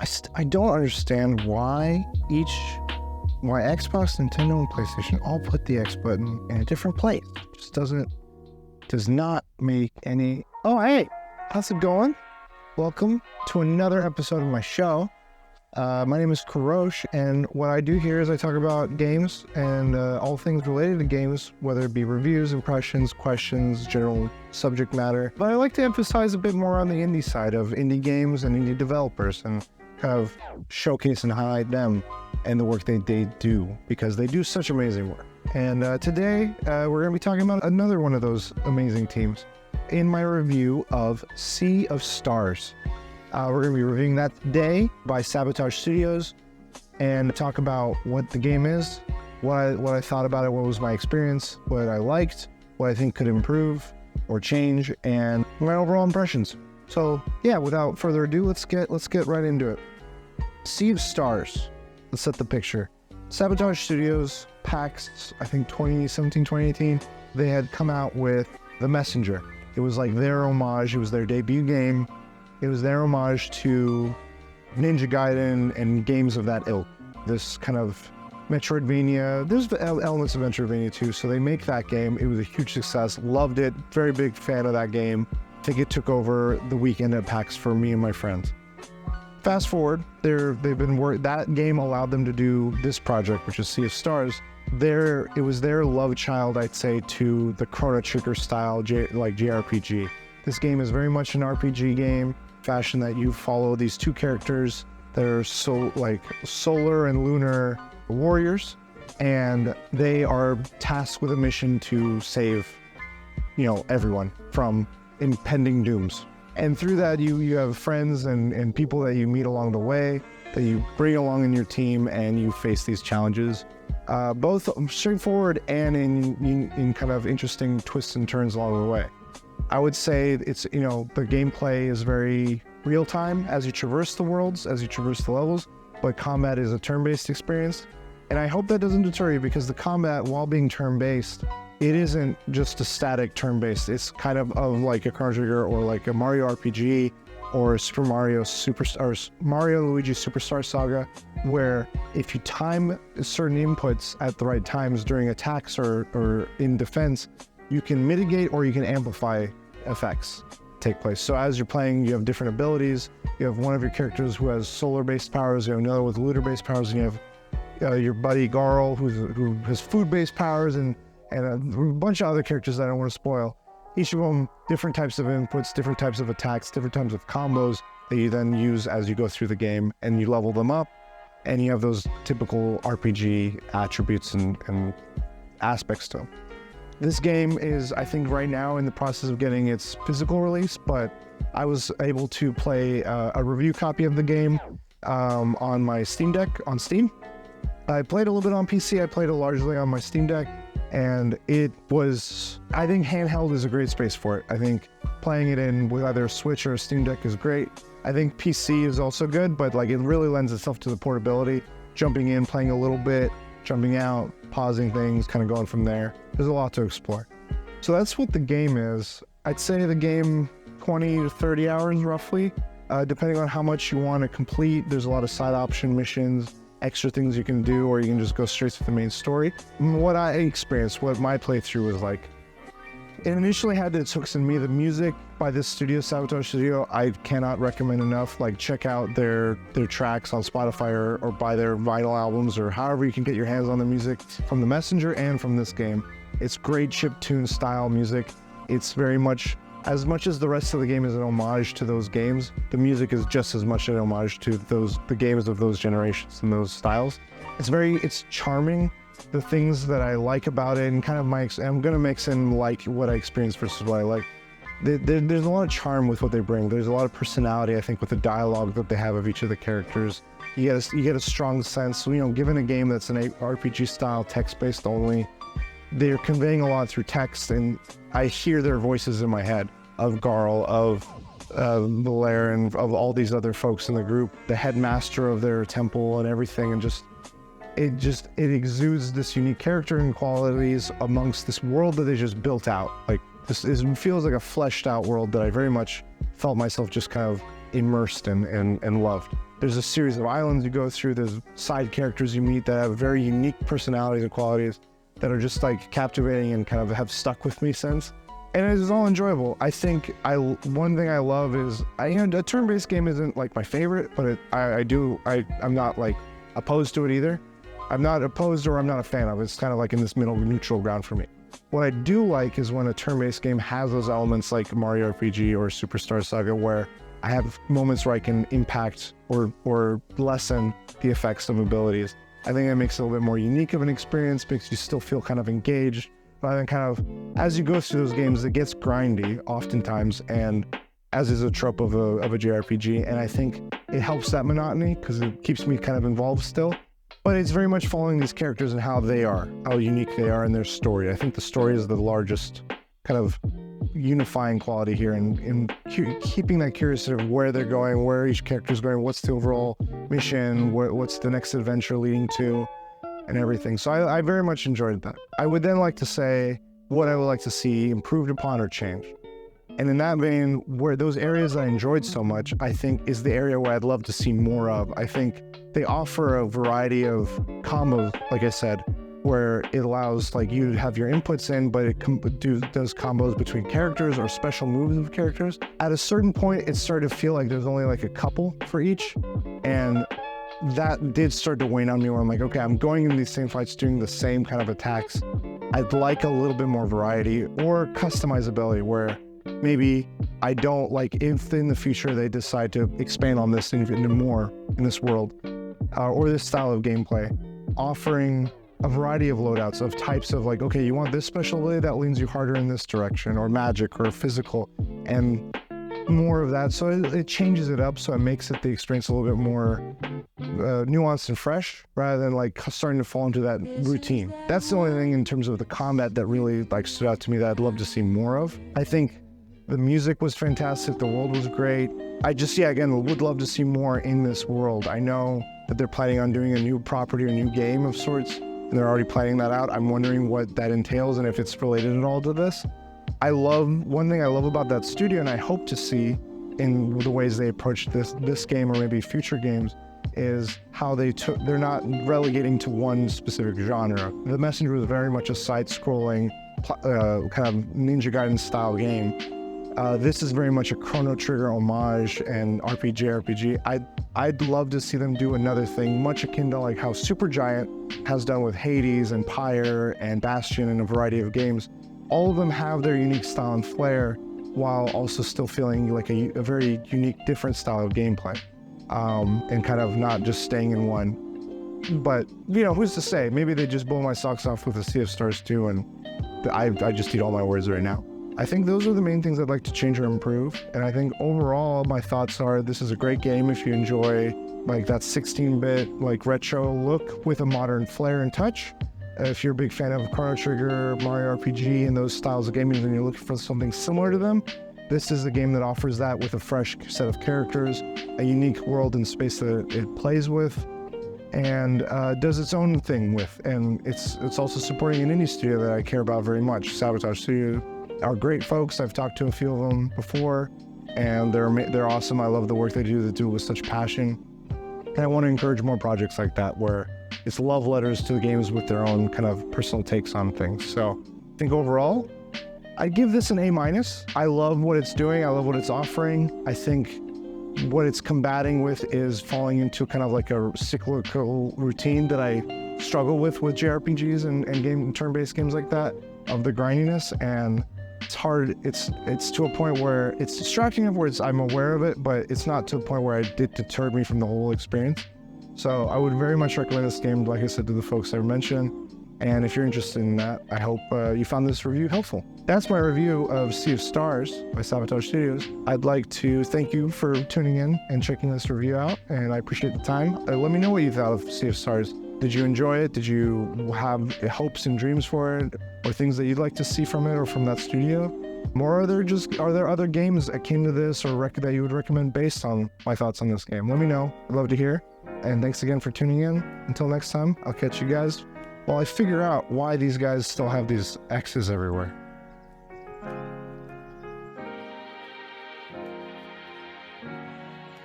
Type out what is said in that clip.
I don't understand why Xbox, Nintendo, and PlayStation all put the X button in a different place. Just does not make any. Oh, hey, how's it going? Welcome to another episode of my show. My name is Kurosh, and what I do here is I talk about games and all things related to games, whether it be reviews, impressions, questions, general subject matter. But I like to emphasize a bit more on the indie side of indie games and indie developers and kind of showcase and highlight them and the work they do, because they do such amazing work. And today, we're going to be talking about another one of those amazing teams in my review of Sea of Stars. We're going to be reviewing that today by Sabotage Studios and talk about what the game is, what I thought about it, what was my experience, what I liked, what I think could improve or change, and my overall impressions. So yeah, without further ado, let's get right into it. Sea of Stars. Let's set the picture. Sabotage Studios, PAX, I think 2017, 2018, they had come out with The Messenger. It was like their homage. It was their debut game. It was their homage to Ninja Gaiden and games of that ilk. This kind of Metroidvania. There's elements of Metroidvania too, so they make that game. It was a huge success. Loved it. Very big fan of that game. I think it took over the weekend at PAX for me and my friends. Fast forward, that game allowed them to do this project, which is Sea of Stars. It was their love child, I'd say, to the Chrono Trigger style, JRPG. This game is very much an RPG game, fashion that you follow these two characters that are solar and lunar warriors, and they are tasked with a mission to save, everyone from impending dooms. And through that, you have friends and people that you meet along the way, that you bring along in your team, and you face these challenges, both straightforward and in kind of interesting twists and turns along the way. I would say it's, the gameplay is very real time as you traverse the worlds, as you traverse the levels, but combat is a turn-based experience. And I hope that doesn't deter you, because the combat, while being turn-based, it isn't just a static turn-based. It's kind of like a Chrono Trigger or like a Mario RPG or Super Mario Mario and Luigi Superstar Saga, where if you time certain inputs at the right times during attacks or in defense, you can mitigate or you can amplify effects take place. So as you're playing, you have different abilities. You have one of your characters who has solar-based powers, you have another with lunar-based powers, and you have your buddy Garl who has food-based powers, and a bunch of other characters that I don't want to spoil. Each of them, different types of inputs, different types of attacks, different types of combos that you then use as you go through the game, and you level them up, and you have those typical RPG attributes and aspects to them. This game is, I think, right now in the process of getting its physical release, but I was able to play a review copy of the game on my Steam Deck on Steam. I played a little bit on PC. I played it largely on my Steam Deck. And I think handheld is a great space for it. I think playing it in with either a Switch or a Steam Deck is great. I think PC is also good, but it really lends itself to the portability. Jumping in, playing a little bit, jumping out, pausing things, kind of going from there. There's a lot to explore. So that's what the game is. I'd say the game 20 to 30 hours roughly, depending on how much you want to complete. There's a lot of side option missions, extra things you can do, or you can just go straight to the main story. What I experienced, what my playthrough was like, it initially had its hooks in me. The music by this studio, Sabotage Studio, I cannot recommend enough. Check out their tracks on Spotify or buy their vinyl albums, or however you can get your hands on the music from The Messenger and from this game. It's great chiptune style music. It's very much as the rest of the game is an homage to those games, the music is just as much an homage to the games of those generations and those styles. It's charming. The things that I like about it, and kind of I'm gonna mix in what I experienced versus what I like. There's a lot of charm with what they bring. There's a lot of personality, I think, with the dialogue that they have of each of the characters. You get a strong sense. Given a game that's an RPG style, text-based only, they're conveying a lot through text, and I hear their voices in my head of Garl, of Valaire, and of all these other folks in the group, the headmaster of their temple and everything, and it exudes this unique character and qualities amongst this world that they just built out. Feels like a fleshed out world that I very much felt myself just kind of immersed in and loved. There's a series of islands you go through, there's side characters you meet that have very unique personalities and qualities that are just like captivating and kind of have stuck with me since. And it is all enjoyable. I think one thing I love is, a turn-based game isn't like my favorite, but I'm not like opposed to it either. I'm not opposed or I'm not a fan of it. It's kind of like in this middle neutral ground for me. What I do like is when a turn-based game has those elements like Mario RPG or Superstar Saga, where I have moments where I can impact or lessen the effects of abilities. I think that makes it a little bit more unique of an experience, makes you still feel kind of engaged. But then kind of, as you go through those games, it gets grindy oftentimes, and as is a trope of a JRPG, and I think it helps that monotony because it keeps me kind of involved still. But it's very much following these characters and how unique they are in their story. I think the story is the largest kind of unifying quality here, in keeping that curiosity of where they're going, where each character is going, what's the overall mission, what's the next adventure leading to, and everything. So I very much enjoyed that. I would then like to say what I would like to see improved upon or changed. And in that vein, where those areas I enjoyed so much, I think is the area where I'd love to see more of. I think they offer a variety of combos, like I said, where it allows like you to have your inputs in, but it does combos between characters or special moves of characters. At a certain point, it started to feel like there's only like a couple for each. And that did start to wane on me where I'm like, okay, I'm going in these same fights doing the same kind of attacks. I'd like a little bit more variety or customizability where maybe I don't like, if in the future they decide to expand on this into more in this world or this style of gameplay, offering a variety of loadouts of types of like, okay, you want this special ability that leans you harder in this direction, or magic or physical, and more of that. So it changes it up, so it makes it the experience a little bit more nuanced and fresh rather than like starting to fall into that routine. That's the only thing in terms of the combat that really like stood out to me that I'd love to see more of. I think the music was fantastic, the world was great. I just, again, would love to see more in this world. I know that they're planning on doing a new property or a new game of sorts, and they're already planning that out. I'm wondering what that entails and if it's related at all to this. One thing I love about that studio, and I hope to see in the ways they approach this game or maybe future games, is how they're not relegating to one specific genre. The Messenger was very much a side-scrolling kind of Ninja Gaiden style game. This is very much a Chrono Trigger homage and RPG. I'd love to see them do another thing much akin to like how Supergiant has done with Hades and Pyre and Bastion and a variety of games. All of them have their unique style and flair while also still feeling like a very unique, different style of gameplay, and kind of not just staying in one. But, who's to say? Maybe they just blow my socks off with a Sea of Stars too, and I just eat all my words right now. I think those are the main things I'd like to change or improve. And I think overall, my thoughts are this is a great game if you enjoy like that 16-bit like retro look with a modern flair and touch. If you're a big fan of Chrono Trigger, Mario RPG, and those styles of gaming, and you're looking for something similar to them, this is a game that offers that with a fresh set of characters, a unique world and space that it plays with, and does its own thing with. And it's also supporting an indie studio that I care about very much. Sabotage Studios are great folks. I've talked to a few of them before, and they're awesome. I love the work they do it with such passion. And I want to encourage more projects like that where it's love letters to the games with their own kind of personal takes on things. So I think overall, I'd give this an A-. I love what it's doing. I love what it's offering. I think what it's combating with is falling into kind of like a cyclical routine that I struggle with JRPGs and turn-based games like that, of the grindiness. And it's hard. It's to a point where it's distracting enough where I'm aware of it, but it's not to a point where it deterred me from the whole experience. So I would very much recommend this game, like I said, to the folks I mentioned. And if you're interested in that, I hope you found this review helpful. That's my review of Sea of Stars by Sabotage Studios. I'd like to thank you for tuning in and checking this review out, and I appreciate the time. Let me know what you thought of Sea of Stars. Did you enjoy it? Did you have hopes and dreams for it, or things that you'd like to see from it or from that studio? Or are there other games akin to this or that you would recommend based on my thoughts on this game? Let me know. I'd love to hear. And thanks again for tuning in. Until next time, I'll catch you guys while I figure out why these guys still have these X's everywhere.